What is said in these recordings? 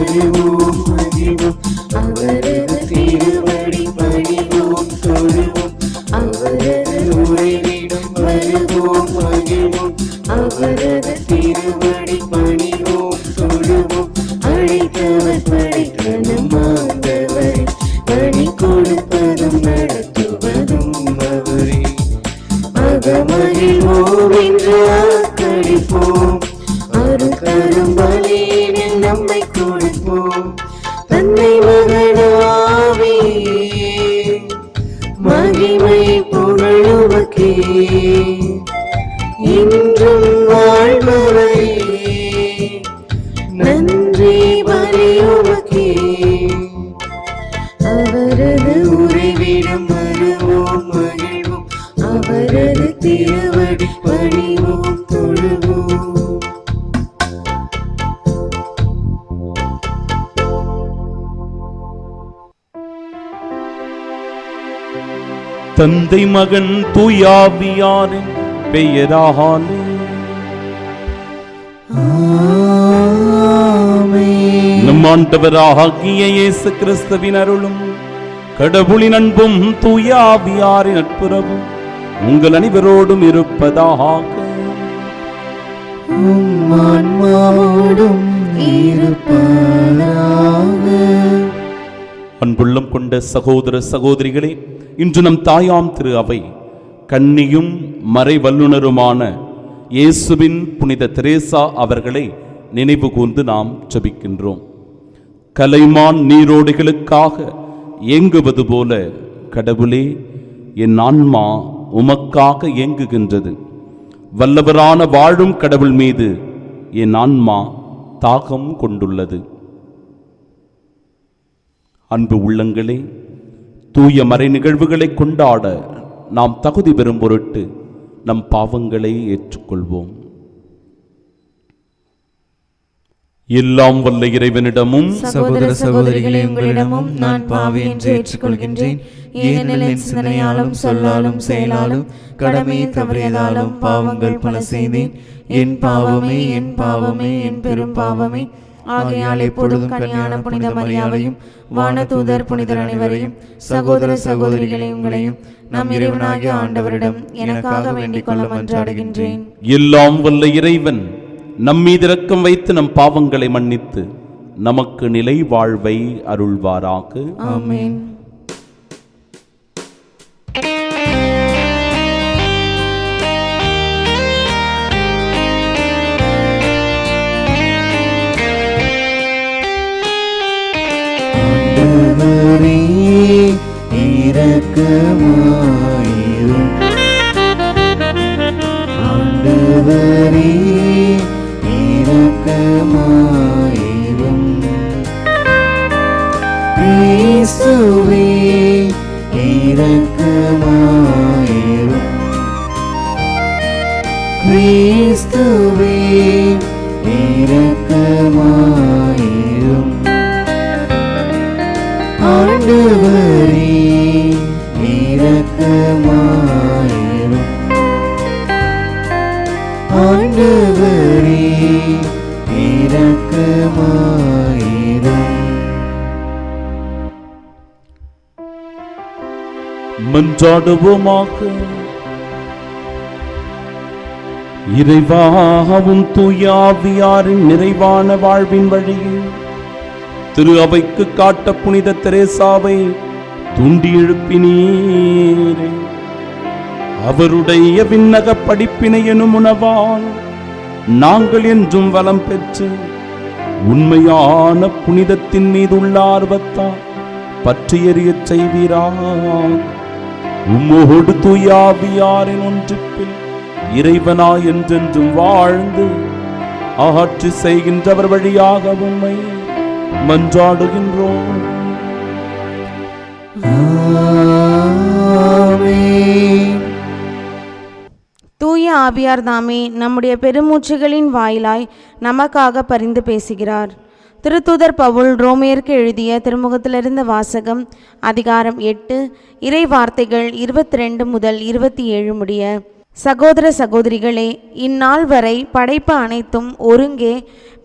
வருவோம் மகிழ்வோம் அவரது திருவடி பணிவோம் தொழுவோம் அவரது உறைவிடம் வருவோம் மகிழ்வோம் அவரது திருவடி பணிவோம் தொழுவோம் அழைத்தவர் படைத்தனம் ஆண்டவரே பணி கொடுப்பதும் நடத்துவதும் அவரே அகமகிழ்வோம் என்று ஆக்கடிப்போம் அருள் தரும் பலியினில் நம்மை கொடுப்போம் தன்னை மகனாவே மகிமை புகழுவக்கே இன்றும் வாழ்பவரே நன்றி பலியுமக்கே அவரது உறைவிடம் வருவோம் மகிழ்வோம் அவரது திருவடி பணிவோம் தொழுவோம். தந்தை மகன் தூயாவியாரின் பெயராலே நம் ஆண்டவராகிய இயேசு கிறிஸ்துவின் அருளும் கடவுளின் அன்பும் தூயாவியாரின் நட்புறவும் உங்கள் அனைவரோடும் இருப்பதாக. அன்புள்ளம் கொண்ட சகோதர சகோதரிகளே, இன்று நம் தாயாம் திரு அவை கன்னியும் மறை வல்லுனருமான இயேசுவின் புனித தெரேசா அவர்களை நினைவு கூர்ந்து நாம் ஜெபிக்கின்றோம். கலைமான் நீரோடைகளுக்காக ஏங்குவது போல கடவுளே, என் ஆன்மா உமக்காக ஏங்குகின்றது. வல்லவரான வாழும் கடவுள் மீது என் ஆன்மா தாகம் கொண்டுள்ளது. அன்பு உள்ளங்களே, தூய மறை நிகழ்வுகளை கொண்டாட நாம் தகுதி பெறும் பொருட்டு நம் பாவங்களை ஏற்றுக்கொள்வோம். எல்லாம் வல்ல இறைவனிடமும் சகோதர சகோதரிகளே உங்களிடமும் நான் பாவி என்று ஏற்றுக்கொள்கின்றேன். ஏனெனில் என் சிந்தனையாலும் சொல்லாலும் செயலாலும் கடமையை தவறியதாலும் பாவங்கள் பல செய்தேன். என் பாவமே என் பாவமே என் பெரும் பாவமே. ஆகையால் எப்பொழுதும் கன்னியான புனித மரியாவையும் வானதூதர் புனிதர் அனைவரையும் சகோதர சகோதரிகளை உங்களையும் நம் இறைவனாகிய ஆண்டவரிடம் எனக்காக வேண்டிக் கொள்ள மன்றாடுகின்றேன். எல்லாம் வல்ல இறைவன் நம்மீது இரக்கம் வைத்து நம் பாவங்களை மன்னித்து நமக்கு நிலை வாழ்வை அருள்வாராக. ஆமென். ஆண்டவரே இரக்கமாயிரும். ஆண்டவரே இரக்கமாயிரும். இயேசுவே இரக்கமாயிரும். கிறிஸ்துவே இரக்கமாயிரும். ஆண்டவரே இரக்கமாயிரும். ஆண்டவரே இரக்கமாயிரும். மன்றாடுவோமாக. இறைவாவும் தூயாவியாரின் நிறைவான வாழ்வின் வழியில் திரு அவைக்கு காட்ட புனித தெரேசாவை தூண்டி எழுப்பினீரே. அவருடைய விண்ணக படிப்பினை எனும் உணவால் நாங்கள் என்றும் வளம் பெற்று உண்மையான புனிதத்தின் மீது உள்ள ஆர்வத்தால் பற்றி எறியச் செய்வீராக. உம்மோடு தூயாவியாரின் ஒன்றிப்பில் இறைவனாய் என்றென்றும் வாழ்ந்து ஆட்சி செய்கின்றவர் வழியாக உம்மை மன்றாடுகின்றோம். தூய ஆவியார் தாமே நம்முடைய பெருமூச்சுகளின் வாயிலாய் நமக்காக பரிந்து பேசுகிறார். திருத்தூதர் பவுல் ரோமேயருக்கு எழுதிய திருமுகத்திலிருந்து வாசகம். அதிகாரம் 8 இறை வார்த்தைகள் 22 முதல் 27 முடிய. சகோதர சகோதரிகளே, இந்நாள் வரை படைப்பு அனைத்தும் ஒருங்கே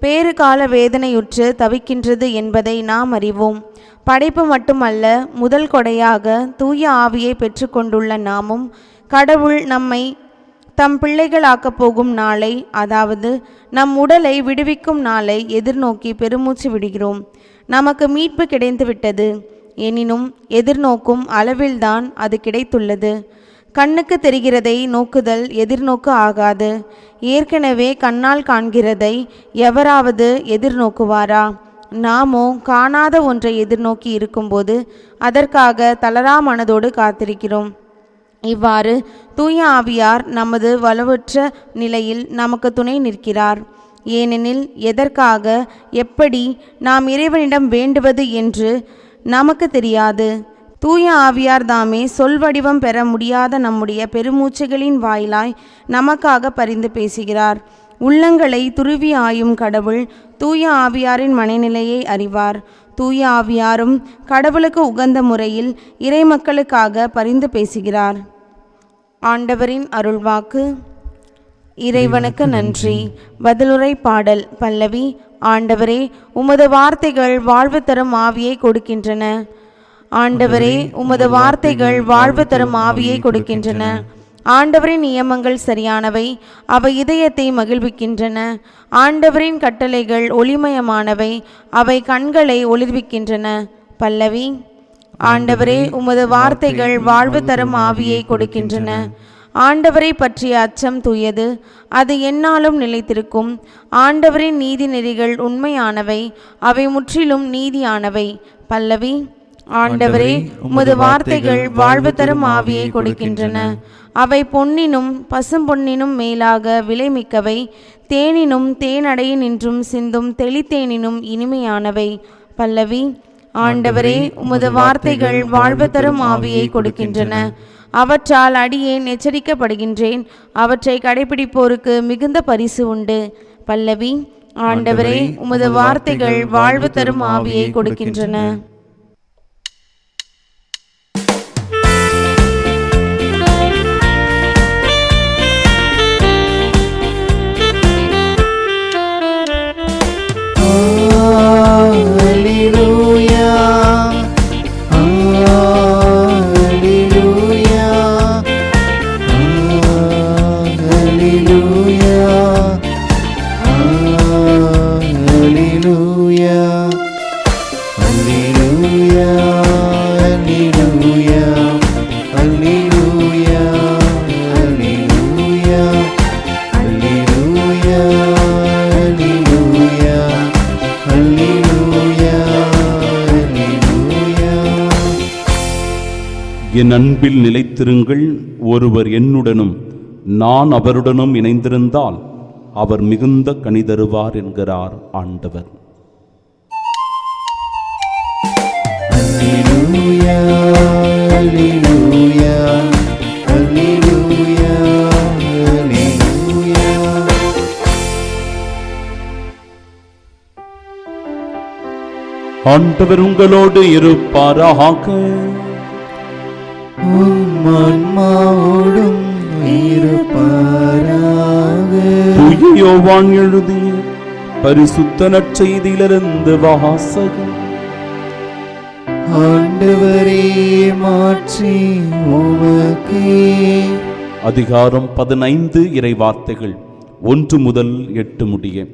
பேறுகால வேதனையுற்று தவிக்கின்றது என்பதை நாம் அறிவோம். படைப்பு மட்டுமல்ல, முதல் கொடையாக தூய ஆவியை பெற்றுக்கொண்டுள்ள நாமும் கடவுள் நம்மை தம் பிள்ளைகளாக்கப் போகும் நாளை, அதாவது நம் உடலை விடுவிக்கும் நாளை எதிர்நோக்கி பெருமூச்சு விடுகிறோம். நமக்கு மீட்பு கிடைத்துவிட்டது. எனினும் எதிர்நோக்கும் அளவில்தான் அது கிடைத்துள்ளது. கண்ணுக்கு தெரிகிறதை நோக்குதல் எதிர்நோக்கு ஆகாது. ஏற்கனவே கண்ணால் காண்கிறதை எவராவது எதிர்நோக்குவாரா? நாமோ காணாத ஒன்றை எதிர்நோக்கி இருக்கும்போது அதற்காக தளரா மனதோடு காத்திருக்கிறோம். இவ்வாறு தூய ஆவியார் நமது வலுவற்ற நிலையில் நமக்கு துணை நிற்கிறார். ஏனெனில் எதற்காக, எப்படி நாம் இறைவனிடம் வேண்டுவது என்று நமக்கு தெரியாது. தூய ஆவியார் தாமே சொல் வடிவம் பெற முடியாத நம்முடைய பெருமூச்சுகளின் வாயிலாய் நமக்காக பரிந்து பேசுகிறார். உள்ளங்களை துருவி ஆயும் கடவுள் தூய ஆவியாரின் மனநிலையை அறிவார். தூய ஆவியாரும் கடவுளுக்கு உகந்த முறையில் இறைமக்களுக்காக பரிந்து பேசுகிறார். ஆண்டவரின் அருள்வாக்கு. இறைவனுக்கு நன்றி. பதிலுரை பாடல். பல்லவி. ஆண்டவரே, உமது வார்த்தைகள் வாழ்வு தரும் ஆவியை கொடுக்கின்றன. ஆண்டவரே, உமது வார்த்தைகள் வாழ்வு தரும் ஆவியை கொடுக்கின்றன. ஆண்டவரின் நியமங்கள் சரியானவை, அவை இதயத்தை மகிழ்விக்கின்றன. ஆண்டவரின் கட்டளைகள் ஒளிமயமானவை, அவை கண்களை ஒளிர்விக்கின்றன. பல்லவி. ஆண்டவரே, உமது வார்த்தைகள் வாழ்வு தரும் ஆவியை கொடுக்கின்றன. ஆண்டவரை பற்றிய அச்சம் தூயது, அது எந்நாளும் நிலைத்திருக்கும். ஆண்டவரின் நீதி நெறிகள் உண்மையானவை, அவை முற்றிலும் நீதியானவை. பல்லவி. ஆண்டவரே, உமது வார்த்தைகள் வாழ்வு தரும் ஆவியை கொடுக்கின்றன. அவை பொன்னினும் பசும்பொன்னினும் மேலாக விலைமிக்கவை, தேனினும் தேனடையினின்றும் சிந்தும் தெளித்தேனினும் இனிமையானவை. பல்லவி. ஆண்டவரே, உமது வார்த்தைகள் வாழ்வு தரும் ஆவியை கொடுக்கின்றன. அவற்றால் அடியேன் எச்சரிக்கப்படுகின்றேன். அவற்றை கடைபிடிப்போருக்கு மிகுந்த பரிசு உண்டு. பல்லவி. ஆண்டவரே, உமது வார்த்தைகள் வாழ்வு தரும் ஆவியை கொடுக்கின்றன. என் அன்பில் நிலைத்திருங்கள். ஒருவர் என்னுடனும் நான் அவருடனும் இணைந்திருந்தால் அவர் மிகுந்த கனி தருவார் என்கிறார் ஆண்டவர். அல்லேலூயா, அல்லேலூயா, அல்லேலூயா, அல்லேலூயா. ஆண்டவர் உங்களோடு இருப்பாராக. உம் ஆன்மாவோடும் இருப்பாராக. தூய யோவான் எழுதிய பரிசுத்த நற்செய்தியிலிருந்து வாசகம். ஆண்டவரே, மாற்றி உமக்கே. அதிகாரம் 15. இறைவார்த்தைகள் 1 முதல் 8 முடிய.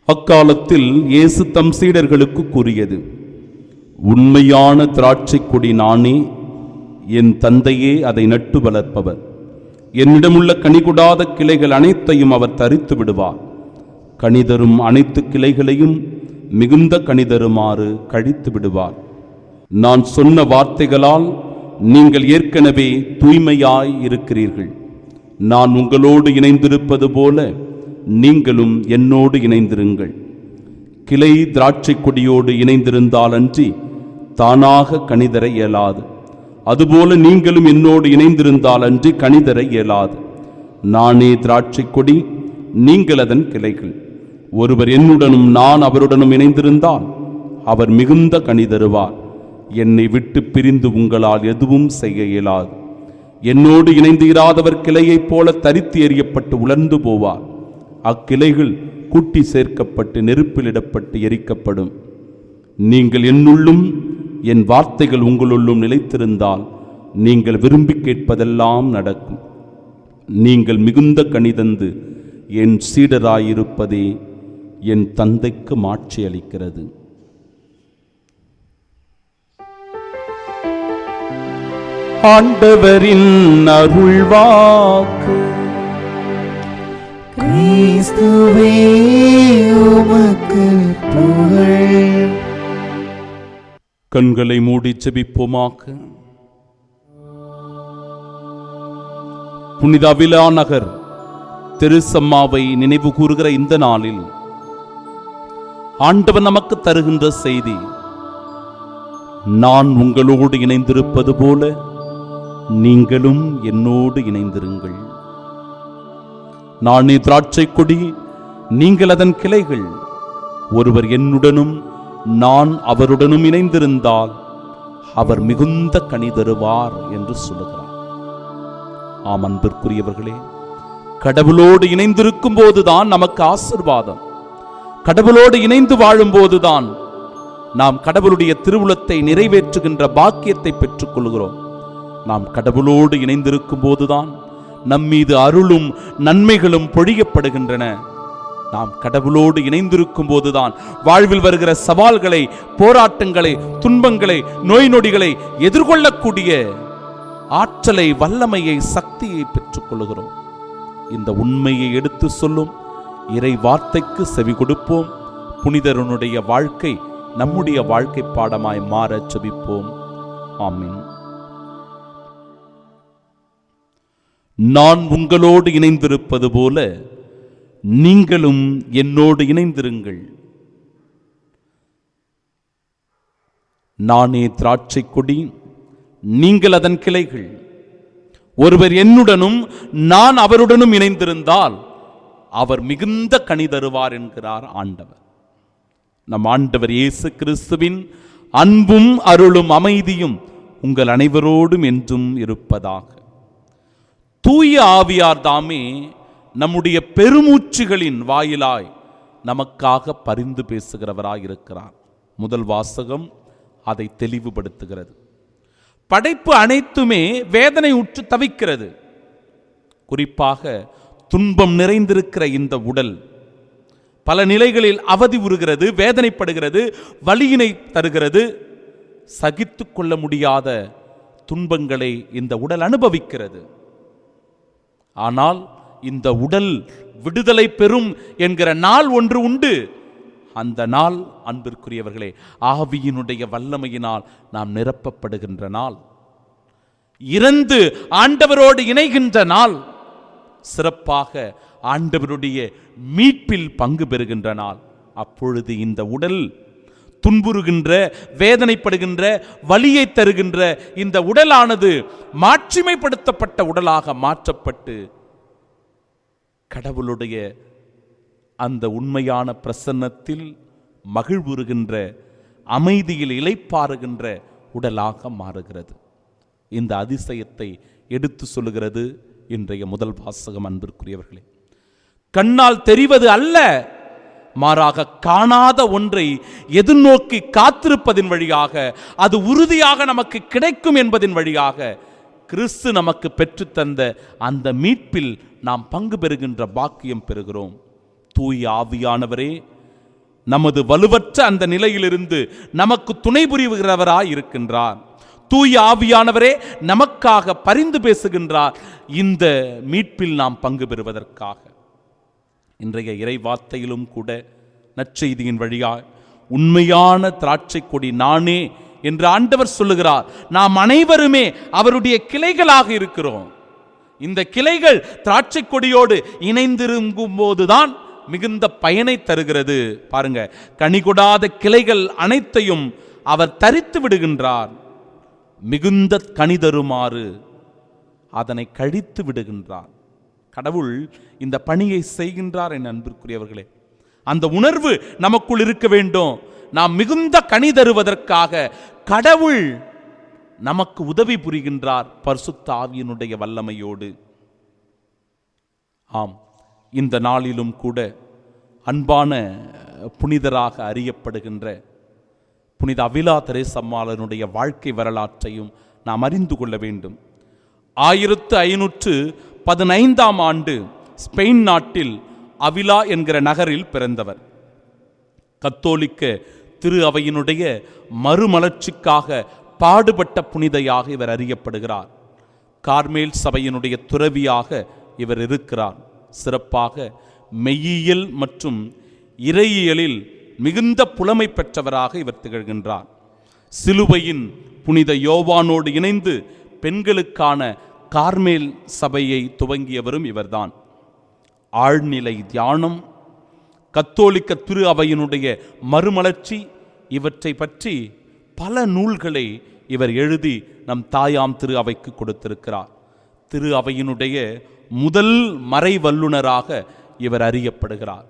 அக்காலத்தில் இயேசு தம் சீடர்களுக்கு கூறியது: உண்மையான திராட்சை கொடி நானே, என் தந்தையே அதை நட்டு வளர்ப்பவர். என்னிடமுள்ள கனிகொடாத கிளைகள் அனைத்தையும் அவர் தரித்து விடுவார். கனிதரும் அனைத்து கிளைகளையும் மிகுந்த கனிதருமாறு கழித்து விடுவார். நான் சொன்ன வார்த்தைகளால் நீங்கள் ஏற்கனவே தூய்மையாய் இருக்கிறீர்கள். நான் உங்களோடு இணைந்திருப்பது போல நீங்களும் என்னோடு இணைந்திருங்கள். கிளை திராட்சை கொடியோடு இணைந்திருந்தால் அன்றி தானாக கனிதர இயலாது. அதுபோல நீங்களும் என்னோடு இணைந்திருந்தால் அன்றி கனிதர இயலாது. நானே திராட்சை கொடி, நீங்கள் அதன் கிளைகள். ஒருவர் என்னுடனும் நான் அவருடனும் இணைந்திருந்தால் அவர் மிகுந்த கனி தருவார். என்னை விட்டு பிரிந்து உங்களால் எதுவும் செய்ய இயலாது. என்னோடு இணைந்து இராதவர் கிளையைப் போல தரித்து எறியப்பட்டு உலர்ந்து போவார். அக்கிளைகள் கூட்டி சேர்க்கப்பட்டு நெருப்பிலிடப்பட்டு எரிக்கப்படும். நீங்கள் என்னுள்ளும் என் வார்த்தைகள் உங்களுள்ளும் நிலைத்திருந்தால் நீங்கள் விரும்பி கேட்பதெல்லாம் நடக்கும். நீங்கள் மிகுந்த கனிதந்து என் சீடராயிருப்பதே என் தந்தைக்கு மாட்சி அளிக்கிறது. ஆண்டவரின் அருள்வாக்கு. கிறிஸ்துவே உமக்கு புகழ். கண்களை மூடி செபிப்போமாக. புனித அவிலா நகர் தெருசம்மாவை நினைவு கூறுகிற இந்த நாளில் ஆண்டவர் நமக்கு தருகின்ற செய்தி, நான் உங்களோடு இணைந்திருப்பது போல நீங்களும் என்னோடு இணைந்திருங்கள். நானே திராட்சை கொடி, நீங்கள் அதன் கிளைகள். ஒருவர் என்னுடனும் நான் அவருடனும் இணைந்திருந்தால் அவர் மிகுந்த கனி தருவார் என்று சொல்லுகிறார். ஆம் அன்பிற்குரியவர்களே, கடவுளோடு இணைந்திருக்கும் போதுதான் நமக்கு ஆசீர்வாதம். கடவுளோடு இணைந்து வாழும் போதுதான் நாம் கடவுளுடைய திருவுளத்தை நிறைவேற்றுகின்ற பாக்கியத்தை பெற்றுக் கொள்கிறோம். நாம் கடவுளோடு இணைந்திருக்கும் போதுதான் நம்மீது அருளும் நன்மைகளும் பொழியப்படுகின்றன. நாம் கடவுளோடு இணைந்திருக்கும் போதுதான் வாழ்வில் வருகிற சவால்களை, போராட்டங்களை, துன்பங்களை, நோய் நொடிகளை எதிர்கொள்ளக்கூடிய ஆற்றலை, வல்லமையை, சக்தியை பெற்றுக் கொள்கிறோம். இந்த உண்மையை எடுத்து சொல்லும் இறை வார்த்தைக்கு செவி கொடுப்போம். புனிதருடைய வாழ்க்கை நம்முடைய வாழ்க்கை பாடமாய் மாற செபிப்போம். ஆமீன். நான் உங்களோடு இணைந்திருப்பது போல நீங்களும் என்னோடு இணைந்திருங்கள். நானே திராட்சை கொடி, நீங்கள் அதன் கிளைகள். ஒருவர் என்னுடனும் நான் அவருடனும் இணைந்திருந்தால் அவர் மிகுந்த கனி தருவார் என்கிறார் ஆண்டவர். நம் ஆண்டவர் இயேசு கிறிஸ்துவின் அன்பும் அருளும் அமைதியும் உங்கள் அனைவரோடும் என்றும் இருப்பதாக. தூய ஆவியார் தாமே நம்முடைய பெருமூச்சுகளின் வாயிலாய் நமக்காக பரிந்து பேசுகிறவராய் இருக்கிறார். முதல் வாசகம் அதை தெளிவுபடுத்துகிறது. படைப்பு அனைத்துமே வேதனை உற்று தவிக்கிறது. குறிப்பாக துன்பம் நிறைந்திருக்கிற இந்த உடல் பல நிலைகளில் அவதி உறுகிறது, வேதனைப்படுகிறது, வலியினை தருகிறது. சகித்து கொள்ள முடியாத துன்பங்களை இந்த உடல் அனுபவிக்கிறது. ஆனால் இந்த உடல் விடுதலை பெறும் என்கிற நாள் ஒன்று உண்டு. அந்த நாள் அன்பிற்குரியவர்களே, ஆவியினுடைய வல்லமையினால் நாம் நிரப்பப்படுகின்ற நாள், இறந்து ஆண்டவரோடு இணைகின்ற நாள், சிறப்பாக ஆண்டவருடைய மீட்பில் பங்கு பெறுகின்ற நாள். அப்பொழுது இந்த உடல் துன்புறுகின்ற, வேதனைப்படுகின்ற, வலியை தருகின்ற இந்த உடலானது மாட்சிமைப்படுத்தப்பட்ட உடலாக மாற்றப்பட்டு கடவுளுடைய அந்த உண்மையான பிரசன்னத்தில் மகிழ்வுறுகின்ற, அமைதியில் இளைப்பாறுகின்ற உடலாக மாறுகிறது. இந்த அதிசயத்தை எடுத்து சொல்லுகிறது இன்றைய முதல் வாசகம். அன்பிற்குரியவர்களே, கண்ணால் தெரிவது அல்ல, மாறாக காணாத ஒன்றை எதிர்நோக்கி காத்திருப்பதின் வழியாக, அது உறுதியாக நமக்கு கிடைக்கும் என்பதின் வழியாக கிறிஸ்து நமக்கு பெற்றுத்தந்த அந்த மீட்பில் நாம் பங்கு பெறுகின்ற பாக்கியம் பெறுகிறோம். தூய ஆவியானவரே நமது வலுவற்ற அந்த நிலையிலிருந்து நமக்கு துணை புரிவுகிறவராய் இருக்கின்றார். தூய ஆவியானவரே நமக்காக பரிந்து பேசுகின்றார் இந்த மீட்பில் நாம் பங்கு பெறுவதற்காக. இன்றைய இறை வார்த்தையிலும் கூட நற்செய்தியின் வழியாய் உண்மையான திராட்சை கொடி நானே என்று ஆண்டவர் சொல்லுகிறார். நாம் அனைவருமே அவருடைய கிளைகளாக இருக்கிறோம். இந்த கிளைகள் திராட்சை கொடியோடு இணைந்திருக்கும் போதுதான் மிகுந்த பயனை தருகிறது. பாருங்க, கனி கொடாத கிளைகள் அனைத்தையும் அவர் தரித்து விடுகின்றார். மிகுந்த கனி தருமாறு அதனை கழித்து விடுகின்றார். கடவுள் இந்த பணியை செய்கின்றார். என் அன்பிற்குரியவர்களே, அந்த உணர்வு நமக்குள் இருக்க வேண்டும். நாம் மிகுந்த கனி தருவதற்காக கடவுள் நமக்கு உதவி புரிகின்றார் பரிசுத்த ஆவியினுடைய வல்லமையோடு. ஆம், இந்த நாளிலும் கூட அன்பான புனிதராக அறியப்படுகின்ற புனித அவிலா தெரேசம்மாளனுடைய வாழ்க்கை வரலாற்றையும் நாம் அறிந்து கொள்ள வேண்டும். 1515 ஆண்டு ஸ்பெயின் நாட்டில் அவிலா என்கிற நகரில் பிறந்தவர். கத்தோலிக்க திரு அவையினுடைய மறுமலர்ச்சிக்காக பாடுபட்ட புனிதையாக இவர் அறியப்படுகிறார். கார்மேல் சபையினுடைய துறவியாக இவர் இருக்கிறார். சிறப்பாக மெய்யியல் மற்றும் இறையியலில் மிகுந்த புலமை பெற்றவராக இவர் திகழ்கின்றார். சிலுவையின் புனித யோவானோடு இணைந்து பெண்களுக்கான கார்மேல் சபையை துவங்கியவரும் இவர்தான். ஆழ்நிலை தியானம், கத்தோலிக்க திரு அவையினுடைய மறுமலர்ச்சி, இவற்றை பற்றி பல நூல்களை இவர் எழுதி நம் தாயாம் திரு அவைக்கு கொடுத்திருக்கிறார். திரு அவையினுடைய முதல் மறை வல்லுனராக இவர் அறியப்படுகிறார்.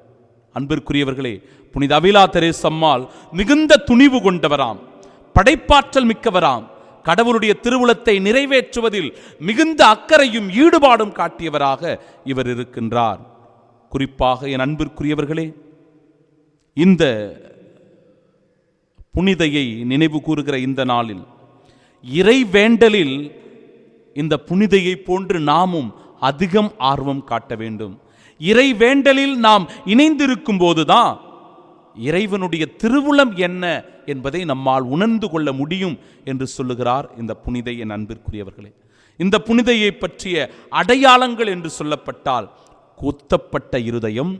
அன்பிற்குரியவர்களே, புனித அவிலா தெரேசம்மாள் மிகுந்த துணிவு கொண்டவராம், படைப்பாற்றல் மிக்கவராம், கடவுளுடைய திருவுளத்தை நிறைவேற்றுவதில் மிகுந்த அக்கறையும் ஈடுபாடும் காட்டியவராக இவர் இருக்கின்றார். குறிப்பாக என் அன்பிற்குரியவர்களே, இந்த புனிதையை நினைவு கூறுகிற இந்த நாளில் இறை வேண்டலில் இந்த புனிதையை போன்று நாமும் அதிகம் ஆர்வம் காட்ட வேண்டும். இறை வேண்டலில் நாம் இணைந்திருக்கும் போதுதான் இறைவனுடைய திருவுளம் என்ன என்பதை நம்மால் உணர்ந்து கொள்ள முடியும் என்று சொல்லுகிறார் இந்த புனிதை. என் அன்பிற்குரியவர்களே, இந்த புனிதையை பற்றிய அடையாளங்கள் என்று சொல்லப்பட்டால் குத்தப்பட்ட இருதயம்,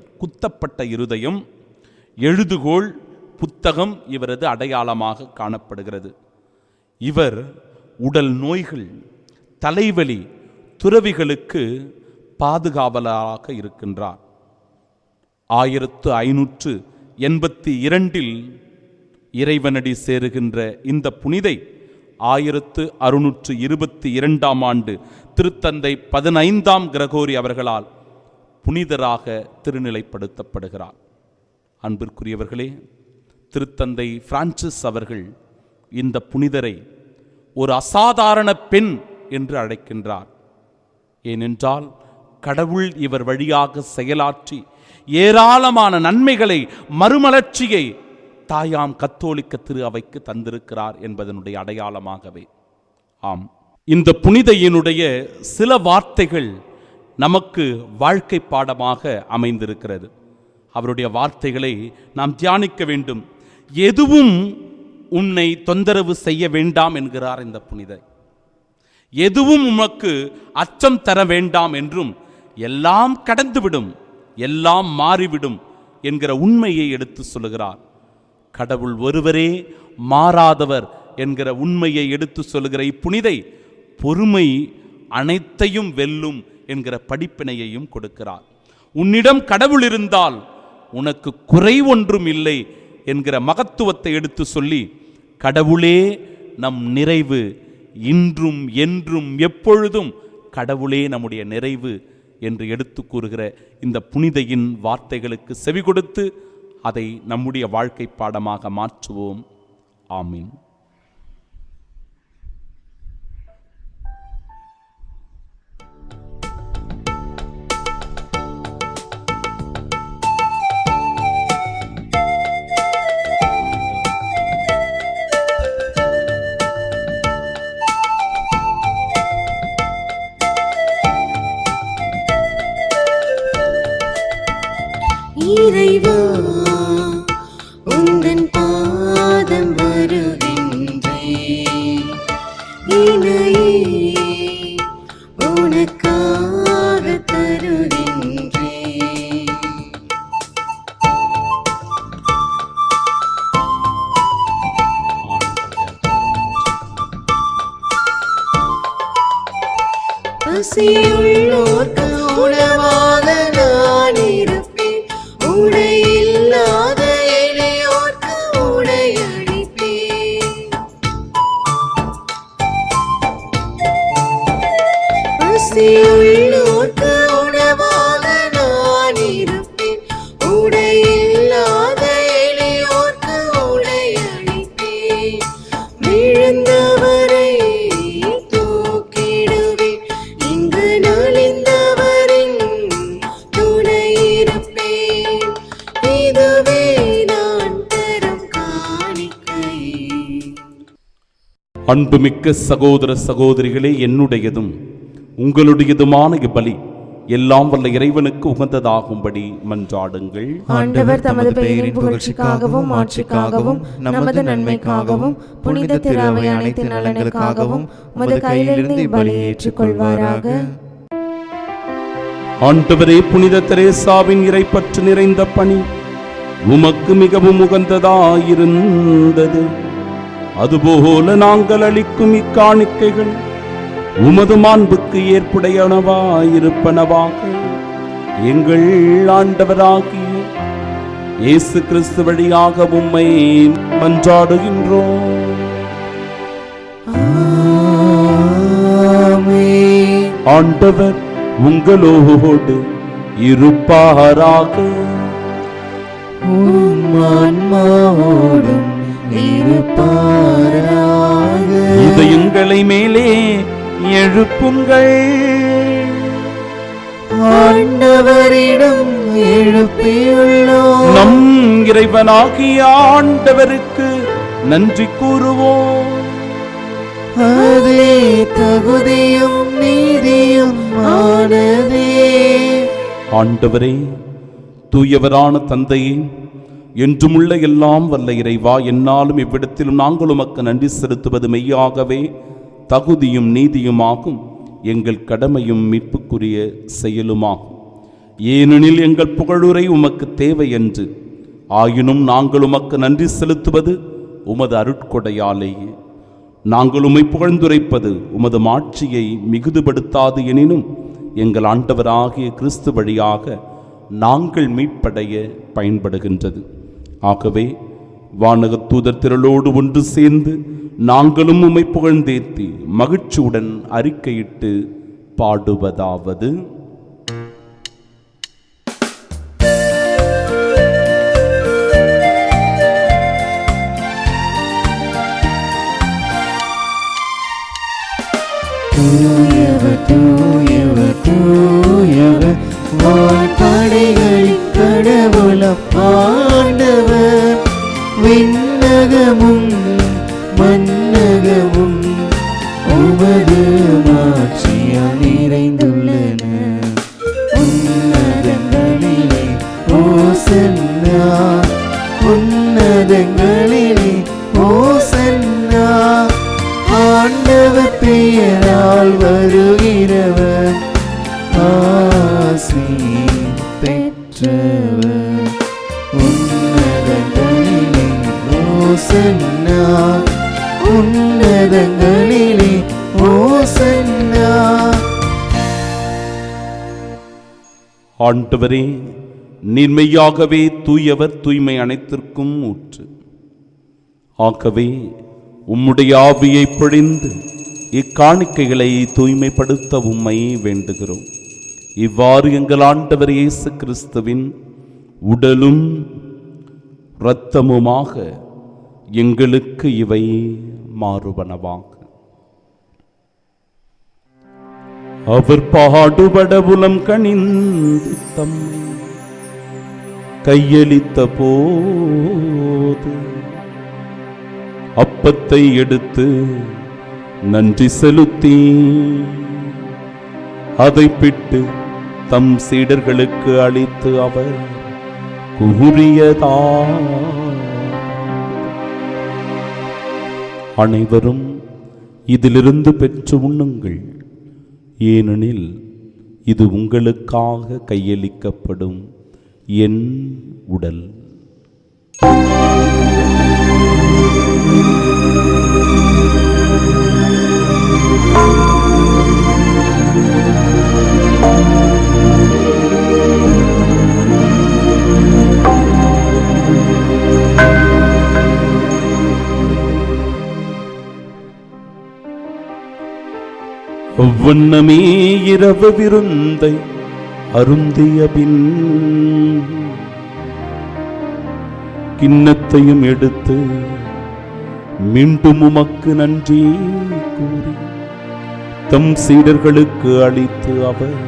எழுதுகோள், புத்தகம் இவரது அடையாளமாக காணப்படுகிறது. இவர் உடல் நோய்கள், தலைவலி, துறவிகளுக்கு பாதுகாவலராக இருக்கின்றார். 1582 இறைவனடி சேருகின்ற இந்த புனிதை 1622 ஆண்டு திருத்தந்தை 15 கிரகோரி அவர்களால் புனிதராக திருநிலைப்படுத்தப்படுகிறார். அன்பிற்குரியவர்களே, திருத்தந்தை பிரான்சிஸ் அவர்கள் இந்த புனிதரை ஒரு அசாதாரண பெண் என்று அழைக்கின்றார். ஏனென்றால் கடவுள் இவர் வழியாக செயலாற்றி ஏராளமான நன்மைகளை, மறுமலர்ச்சியை தாயாம் கத்தோலிக்க திரு அவைக்கு தந்திருக்கிறார் என்பதனுடைய அடையாளமாகவே. ஆம், இந்த புனிதையினுடைய சில வார்த்தைகள் நமக்கு வாழ்க்கை பாடமாக அமைந்திருக்கிறது. அவருடைய வார்த்தைகளை நாம் தியானிக்க வேண்டும். எதுவும் உன்னை தொந்தரவு செய்ய வேண்டாம் என்கிறார் இந்த புனிதை. எதுவும் உமக்கு அச்சம் தர வேண்டாம் என்றும், எல்லாம் கடந்துவிடும், எல்லாம் மாறிவிடும் என்கிற உண்மையை எடுத்து சொல்லுகிறார். கடவுள் ஒருவரே மாறாதவர் என்கிற உண்மையை எடுத்து சொல்லுகிற இப்புனிதை பொறுமை அனைத்தையும் வெல்லும் என்கிற படிப்பினையையும் கொடுக்கிறார். உன்னிடம் கடவுள் இருந்தால் உனக்கு குறை ஒன்றும் இல்லை என்கிற மகத்துவத்தை எடுத்து சொல்லி, கடவுளே நம் நிறைவு, இன்றும் என்றும் எப்பொழுதும் கடவுளே நம்முடைய நிறைவு என்று எடுத்து கூறுகிற இந்த புனிதையின் வார்த்தைகளுக்கு செவி கொடுத்து அதை நம்முடைய வாழ்க்கை பாடமாக மாற்றுவோம். ஆமீன். இறைவா, உந்தன் பாதம் வருகின்றேன், இணையே உனக்காக தருகின்றேன். பசியுள்ளோர்க்கு உணவாக நான் இருப்பேன், உடையில்லாத எளியோர்க்கு உடை அளிப்பேன். பசியுள்ளோர்க்கு உணவாக நான் இருப்பேன், உடையில்லாத எளியோர்க்கு உடை அளிப்பேன். விழுந்தவரை இதுவே நான் தரும் காணிக்கை. அன்புமிக்க சகோதர சகோதரிகளே, என்னுடையதும் உங்களுடையதுமான இப்பலி எல்லாம் வல்ல இறைவனுக்கு உகந்ததாகும்படி மன்றாடுங்கள். ஆண்டவர் தமது பெயரின் புகழ்ச்சிக்காகவும் ஆட்சிக்காகவும் நமது நன்மைக்காகவும் புனித திரு அவை அனைத்து நலன்களுக்காகவும் உமது கையிலிருந்து இப்பலியை ஏற்றுக்கொள்வாராக. ஆண்டவரே, புனித தெரேசாவின் இறைப்பற்று நிறைந்த பணி உமக்கு மிகவும் உகந்ததாயிருந்தது. அதுபோல நாங்கள் அளிக்கும் இக்காணிக்கைகள் உமது மாண்புக்கு ஏற்புடையனவாயிருப்பனவாக. எங்கள் ஆண்டவராகிய இயேசு கிறிஸ்து வழியாக உம்மை மன்றாடுகின்றோம். ஆண்டவர் உங்களோடு இருப்பாராக. ஆன்மாவோடும் இருப்பாராக. இதயங்களை மேலே எழுப்புங்கள். ஆண்டவரிடம் எழுப்பியுள்ளோம். நம் இறைவனாகிய ஆண்டவருக்கு நன்றி கூறுவோம். அதே தகுதியும் நீதியும் ஆனதே. ஆண்டவரே, தூயவரான தந்தையே, என்றுமுள்ள எல்லாம் வல்ல இறைவா, என்னாலும் இவ்விடத்திலும் நாங்கள் உமக்கு நன்றி செலுத்துவது மெய்யாகவே தகுதியும் நீதியுமாகும், எங்கள் கடமையும் மீட்புக்குரிய செயலுமாகும். ஏனெனில் எங்கள் புகழுரை உமக்கு தேவை என்று, ஆயினும் நாங்கள் உமக்கு நன்றி செலுத்துவது உமது அருட்கொடையாலேயே. நாங்கள் உம்மை புகழ்ந்துரைப்பது உமது மாட்சியை மிகுதுபடுத்தாது எனினும் எங்கள் ஆண்டவராகிய கிறிஸ்து வழியாக நாங்கள் மீட்படைய பயன்படுகின்றது. ஆகவே வானகத் தூதர் திரளோடு ஒன்று சேர்ந்து நாங்களும் உம்மை புகழ்ந்தேத்தி மகிழ்ச்சியுடன் அறிக்கையிட்டு பாடுவதாவது: தூயவர் தூயவர் தூயவர் வான்படைகளின் கடவுளம் ஆண்டவர். விண்ணகமும் மன்னகமும் உமது மாட்சியால் நிறைந்துள்ளன. உன்னதங்களிலே ஓசன்னா, உன்னதங்களிலே ஓசன்னா. ஆண்டவர் பெயரால் வருகிறவர் ஆசி பெற்றவர். உன்னதங்களிலே ஓசன்னா, உன்னதங்களிலே ஓசன்னா. ஆண்டவரே, நீர்மையாகவே தூயவர், தூய்மை அனைத்திற்கும் ஊற்று. ஆகவே உம்முடைய ஆவியை பொழிந்து இக்காணிக்கைகளை தூய்மைப்படுத்த உம்மை வேண்டுகிறோம். இவ்வாறு எங்கள் ஆண்டவர் இயேசு கிறிஸ்துவின் உடலும் இரத்தமுமாக எங்களுக்கு இவை மாறுபனவாக. அவர் பாடுபட உலம் கனிந்து தம்மை கையளித்த போது அப்பத்தை எடுத்து நன்றி செலுத்தி அதை பிட்டு தம் சீடர்களுக்கு அளித்து அவர் கூறியதா: அனைவரும் இதிலிருந்து பெற்று உண்ணுங்கள், ஏனெனில் இது உங்களுக்காக கையளிக்கப்படும் என் உடல். ஒவ்வொன்னமே இரவு விருந்தை அருந்திய பின் கிண்ணத்தையும் எடுத்து மீண்டும் உமக்கு நன்றி கூறி தம் சீடர்களுக்கு அளித்து அவர்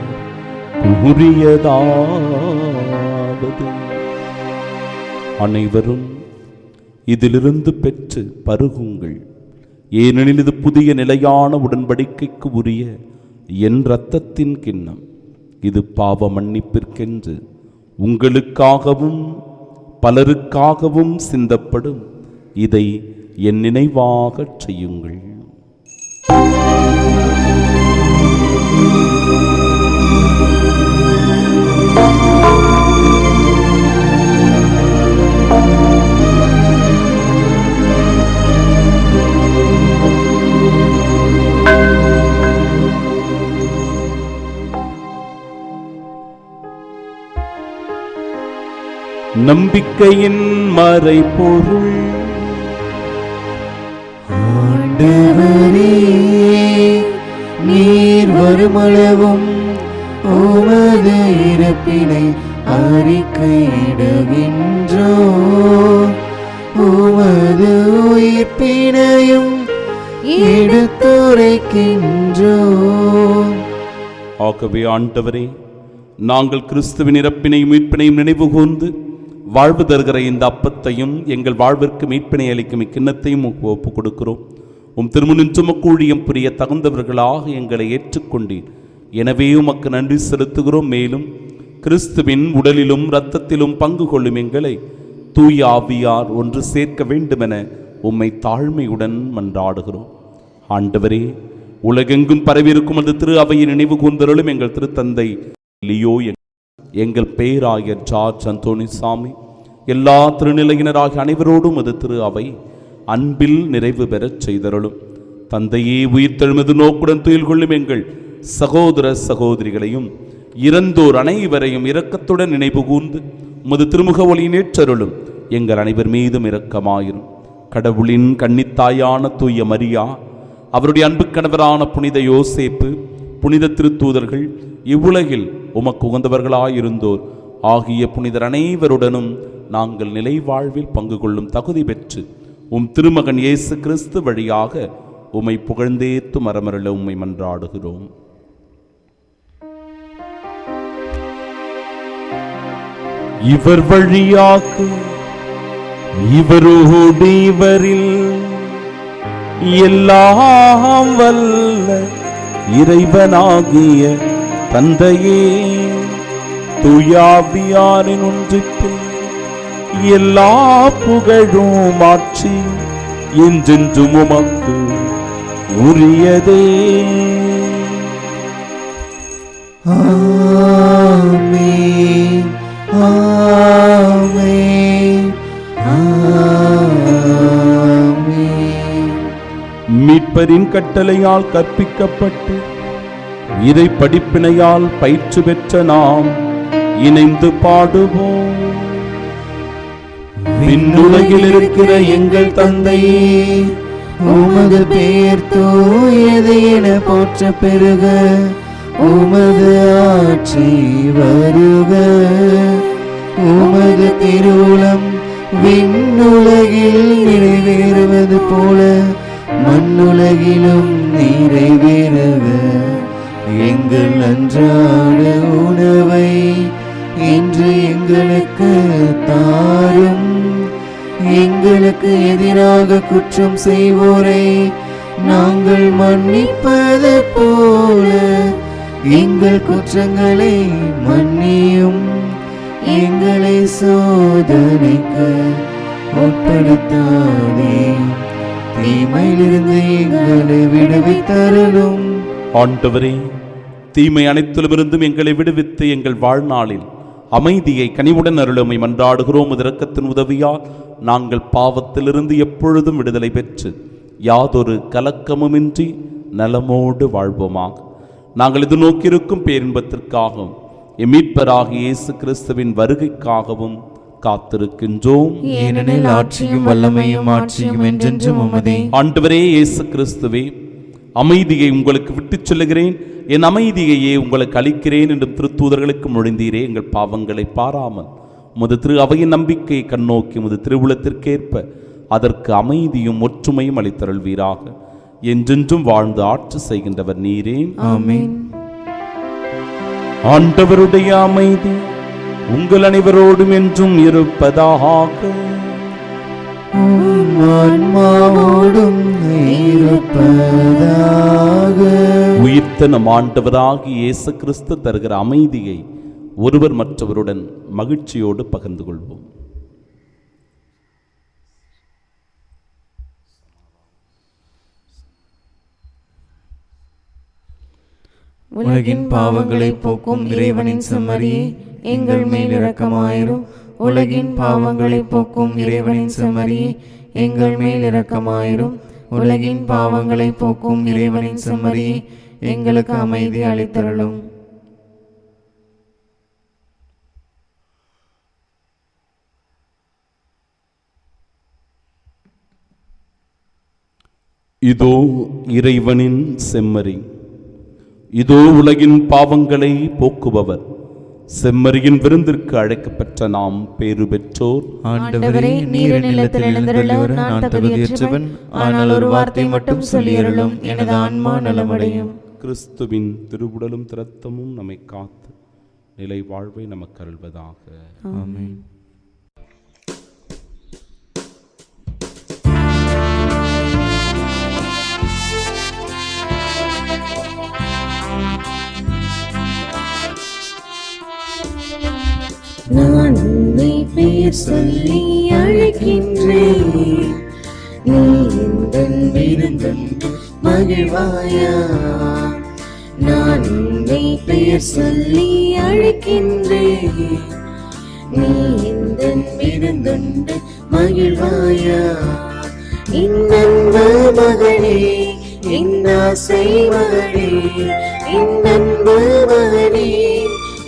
கூறியதாவது: அனைவரும் இதிலிருந்து பெற்று பருகுங்கள். ஏனெனில் இது புதிய நிலையான உடன்படிக்கைக்கு உரிய என் இரத்தத்தின் கிண்ணம். இது பாவ மன்னிப்பிற்கென்று உங்களுக்காகவும் பலருக்காகவும் சிந்தப்படும். இதை என் நினைவாகச் செய்யுங்கள். நம்பிக்கையின் மறைபொருள். ஆண்டவரே, நீர் வருமளவும் உமது இறப்பினை அறிக்கையிடுகின்றோம், உமது உயிர்ப்பினையும் எடுத்துரைக்கின்றோம். ஆகவே ஆண்டவரே, நாங்கள் கிறிஸ்துவின் இறப்பினையும் மீட்பினையும் நினைவு கூர்ந்து வாழ்வு தருகிற இந்த அப்பத்தையும் எங்கள் வாழ்விற்கு மீட்பினை அளிக்கும் இக்கிண்ணத்தையும் ஒப்புக் கொடுக்கிறோம். திருமுனின் சுமக்கூழியம் புரிய தகுந்தவர்களாக எங்களை ஏற்றுக்கொண்டீர். எனவே உமக்கு நன்றி செலுத்துகிறோம். மேலும் கிறிஸ்துவின் உடலிலும் இரத்தத்திலும் பங்கு கொள்ளும் எங்களை தூய ஆவியார் ஒன்று சேர்க்க வேண்டுமென உம்மை தாழ்மையுடன் மன்றாடுகிறோம். ஆண்டவரே, உலகெங்கும் பரவியிருக்கும் அந்த திரு அவையை நினைவு கூர்ந்தருளும் எங்கள் திருத்தந்தை லியோ, எங்கள் பேராயர் ஜார்ஜ் அந்தோணிசாமி, எல்லா திருநிலையினராகிய அனைவரோடும் அது திரு அவை அன்பில் நிறைவு பெறச் செய்தருளும். தந்தையே, உயிர்த்தெழுமது நோக்குடன் துயில் கொள்ளும் எங்கள் சகோதர சகோதரிகளையும் இறந்தோர் அனைவரையும் இரக்கத்துடன் நினைவு கூர்ந்து உமது திருமுக ஒளியினேற்றருளும். எங்கள் அனைவர் மீதும் இரக்கமாயிரும். கடவுளின் கன்னித்தாயான தூய மரியா, அவருடைய அன்பு கணவரான புனித யோசேப்பு, புனித திருத்தூதர்கள், இவ்வுலகில் உமக்கு உகந்தவர்களாயிருந்தோர் ஆகிய புனிதர் அனைவருடனும் நாங்கள் நிலை வாழ்வில் பங்கு கொள்ளும் தகுதி பெற்று திருமகன் இயேசு கிறிஸ்து வழியாக உம்மை புகழ்ந்தேத்து மரமருள உம்மை மன்றாடுகிறோம். இவர் வழியாக இவரோடு இவரில் எல்லாம் வல்ல இறைவனாகிய தந்தையே, தூயாவியாரின் ஒன்றிப்பில் எல்லா புகழும் ஆட்சி என்றென்றும் உமக்கு உரியதே. ஆமென், ஆமென், ஆமென். மீட்பரின் கட்டளையால் கற்பிக்கப்பட்டு இறை படிப்பினையால் பயிற்சி பெற்ற நாம் இணைந்து பாடுவோம். விண்ணுலகில் இருக்கிற எங்கள் தந்தையே, உமது பெயர் தூயது என போற்ற பெருக, உமது ஆட்சி வருக, உமது திருவுளம் விண்ணுலகில் நிறைவேறுவது போல மண்ணுலகிலும் நிறைவேறுக. எங்கள் அன்றாட உணவை இன்று எங்களுக்கு தாரும். எங்களுக்கு எதிராக குற்றம் செய்வோரை நாங்கள் மன்னிப்பது போல எங்கள் குற்றங்களை மன்னியும். எங்களை சோதனைக்கு உட்படுத்தாதே, தீமையிலிருந்து எங்களை விடுவித்தருளும். ஆண்டவரே, தீமை அனைத்திலுமிருந்தும் எங்களை விடுவித்து எங்கள் வாழ்நாளில் அமைதியை கனிவுடன் அருளுமை மன்றாடுகிறோம். இரக்கத்தின் உதவியால் நாங்கள் பாவத்திலிருந்து எப்பொழுதும் விடுதலை பெற்று யாதொரு கலக்கமுமின்றி நலமோடு வாழ்வோமாக. நாங்கள் இது நோக்கியிருக்கும் பேரின்பத்திற்காகவும் மீட்பராகிய இயேசு கிறிஸ்துவின் வருகைக்காகவும் காத்திருக்கின்றோம். ஏனெனில் ஆட்சியும் வல்லமையும் ஆட்சியும் என்றென்றும் உமதே. ஆண்டவரே இயேசு கிறிஸ்துவே, அமைதியை உங்களுக்கு விட்டுச் சொல்லுகிறேன், என் அமைதியையே உங்களுக்கு அளிக்கிறேன் என்றும் திருத்தூதர்களுக்கு மொழிந்தீரே. எங்கள் பாவங்களை பாராமல் உமது திரு அவையின் நம்பிக்கையை கண்ணோக்கி உமது திருவுளத்திற்கேற்ப அதற்கு அமைதியும் ஒற்றுமையும் அளித்தருள்வீராக. என்றென்றும் வாழ்ந்து ஆட்சி செய்கின்றவர் நீரே. ஆமென். ஆண்டவருடைய அமைதி உங்கள் அனைவரோடும் என்றும் இருப்பதாக. ஆன்மாவோடும் இருப்பதாக. உயிர்த்த நம் ஆண்டவராகிய இயேசு கிறிஸ்து தருகிற அமைதியை ஒருவர் மற்றவருடன் மகிழ்ச்சியோடு பகிர்ந்து கொள்வோம். உலகின் பாவங்களை போக்கும் இறைவனின் செம்மறியே, எங்கள் மேல் இரக்கமாயிரும். உலகின் பாவங்களை போக்கும் இறைவனின் செம்மறியே, எங்கள் மேல் இரக்கமாயிரும். உலகின் பாவங்களை போக்கும் இறைவனின் செம்மறியே, எங்களுக்கு அமைதி அளித்தருளும். இதோ இறைவனின் செம்மறி, இதோ உலகின் பாவங்களை போக்குபவர். செம்மறியின் விருந்திற்கு அழைக்கப்பட்ட நாம் பேறு பெற்றோர். ஆண்டவரே, நீர் நிலத்தில் எழுந்தருள நான் தகுதியற்றவன். ஆனால் ஒரு வார்த்தை மட்டும் சொல்லியருளும், எனது ஆன்மா நலமடையும். கிறிஸ்துவின் திருவுடலும் இரத்தமும் நம்மை காத்து நிலை வாழ்வை நமக்கு அருள்வதாக. ஆமென். நான் உன்னை பெயர் சொல்லி அழைக்கின்றேன், நீ எந்தன் விருந்தென்று மகிழ்வாயா. நான் உன்னை பெயர் சொல்லி அழைக்கின்றேன், நீ எந்தன் விருந்தென்று மகிழ்வாயா. இன்னன்பு மகனே, இன்னாசை மகனே, இன்னன்பு மகனே,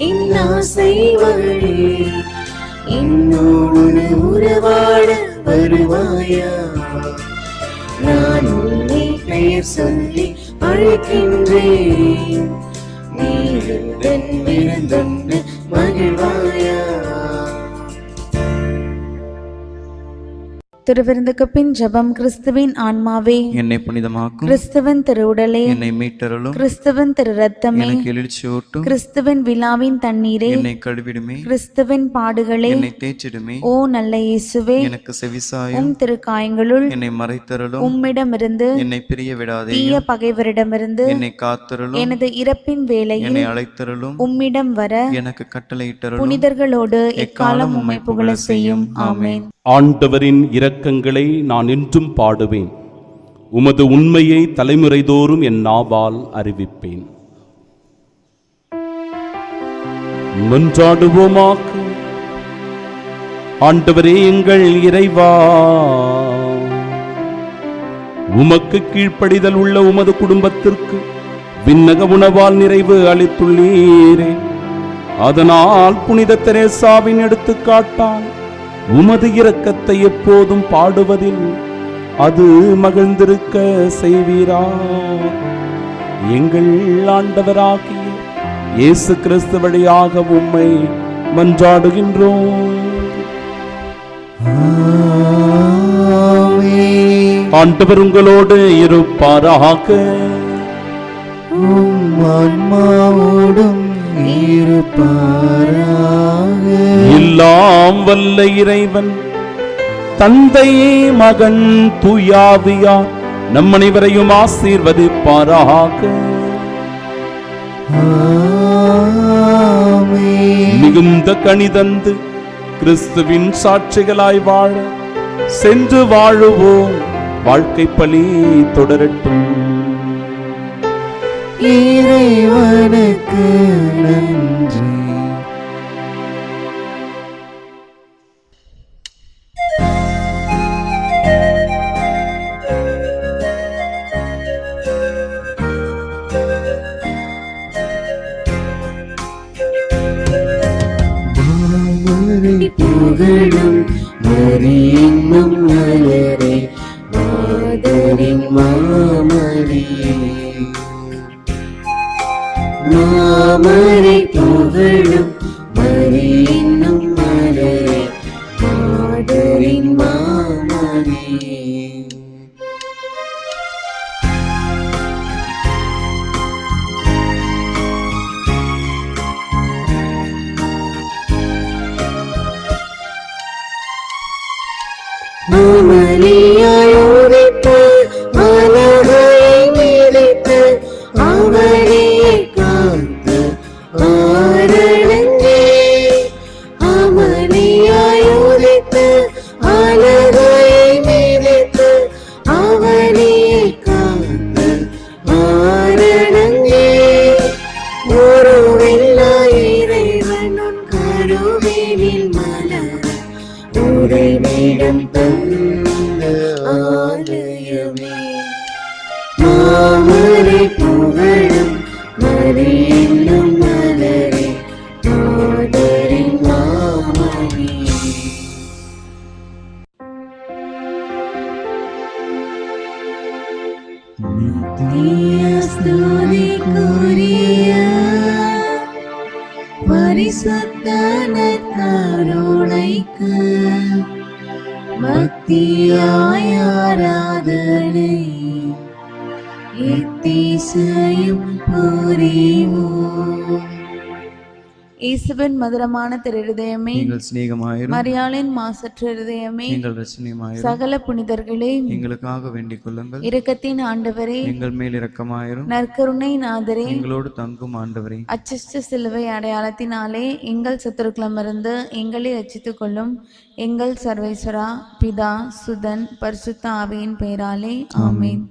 இன்னாசை மகளே, என்னோடு உறவாட வருவாயா. நான் உன்னை பெயர் சொல்லி அழைக்கின்றேன், நீ எந்தன் விருந்தென்று மகிழ்வாயா. திருவிருந்துக்கு பின் ஜெபம். கிறிஸ்துவின் ஆன்மாவே, என்னை புனிதமாக்கும். கிறிஸ்துவின் திருவுடலே, என்னை மீட்டருளும். கிறிஸ்துவின் திரு ரத்தமே, எனக்கு எழுச்சியூட்டும். கிறிஸ்துவின் விழாவின் தண்ணீரே, என்னை கழுவிடுமே. கிறிஸ்துவின் பாடுகளே, என்னை தேய்ச்சிடுமே. ஓ நல்ல இயேசுவே, எனக்கு செவிசாயும். உம் திருக்காயங்களுள் என்னை மறைத்தருளும். உம்மிடமிருந்து என்னை பிரிய விடாதே. தீய பகைவரிடமிருந்து என்னை காத்தருளும். எனது இறப்பின் வேளையில் என்னை அழைத்தருளும். உம்மிடம் வர எனக்கு கட்டளையிட்டருளும். புனிதர்களோடு எக்காலம் உம்மை புகழ செய்யும். ஆமென். ஆண்டவரின் இரக்கங்களை நான் என்றும் பாடுவேன், உமது உண்மையை தலைமுறைதோறும் என் நாவால் அறிவிப்பேன். மன்றாடுவோமாக. ஆண்டவரே எங்கள் இறைவா, உமக்கு கீழ்ப்படிதல் உள்ள உமது குடும்பத்திற்கு விண்ணக உணவால் நிறைவு அளித்துள்ளீரே. அதனால் புனித தெரேசாவின் எடுத்துக்காட்டால் உமது இரக்கத்தை எப்போதும் பாடுவதில் அது மகிழ்ந்திருக்க செய்வீரா. எங்கள் ஆண்டவராகிய இயேசு கிறிஸ்து வழியாக உம்மை மன்றாடுகின்றோம். ஆண்டவர் உங்களோடு இருப்பாராக. ஆன்மாவோடும் இருப்பாராக. எல்லாம் வல்ல இறைவன் தந்தை, மகன், தூயாவியார் நம் அனைவரையும் ஆசீர்வதிப்பாராக. ஆமென். மிகுந்த கனிதந்து கிறிஸ்துவின் சாட்சிகளாய் வாழ சென்று வாழுவோம். வாழ்க்கை பலி தொடரட்டும். இறைவனுக்கு நன்றி. புகழும் மரியன்னும் மலரே, மாதரின் மாமரியே. மாமரை புகழும் மரியன்னும் மலரே, மாதரின் மாமரியே. அமளியாய் உதித்து அலகையை மிதித்து அவளியை காத்து ஆரணங்கே. அமளியாய் உதித்து அலகையை மிதித்து அவளியை காத்து ஆரணங்கே. ஒருவில்லா இறைவன் உன் கருவினில் மலர உறைவிடம் தந்த ஆலயமே. மாமரை புகழும் மரி என்னும் மலரே மாதரின் மாமணி. ஸ்துதிக்குரிய பரிசுத்த நற்கருணைக்கு பக்தியாய் ஆராதனை எத்திசையும் புரிவோம். இயேசுவின் மதுரமான திருதயமே, எங்கள் சிநேகமாயிரும். மரியாளின் மாசற்ற இருதயமே, எங்கள் ரட்சணியமாயிரும். சகல புனிதர்களே, எங்களுக்காக வேண்டிக் கொள்ளுங்கள். இரக்கத்தின் ஆண்டவரே, எங்கள் மேல் இரக்கமாயிரும். நற்கருணை நாதரே, எங்களோடு தங்கும் ஆண்டவரே, அச்சிஷ்ட சிலுவை அடையாளத்தினாலே எங்கள் சத்துருக்களமிருந்து எங்களை ரட்சித்துக் கொள்ளும் எங்கள் சர்வேஸ்வரா, பிதா, சுதன், பரிசுத்த ஆவியின் பெயராலே ஆமென்.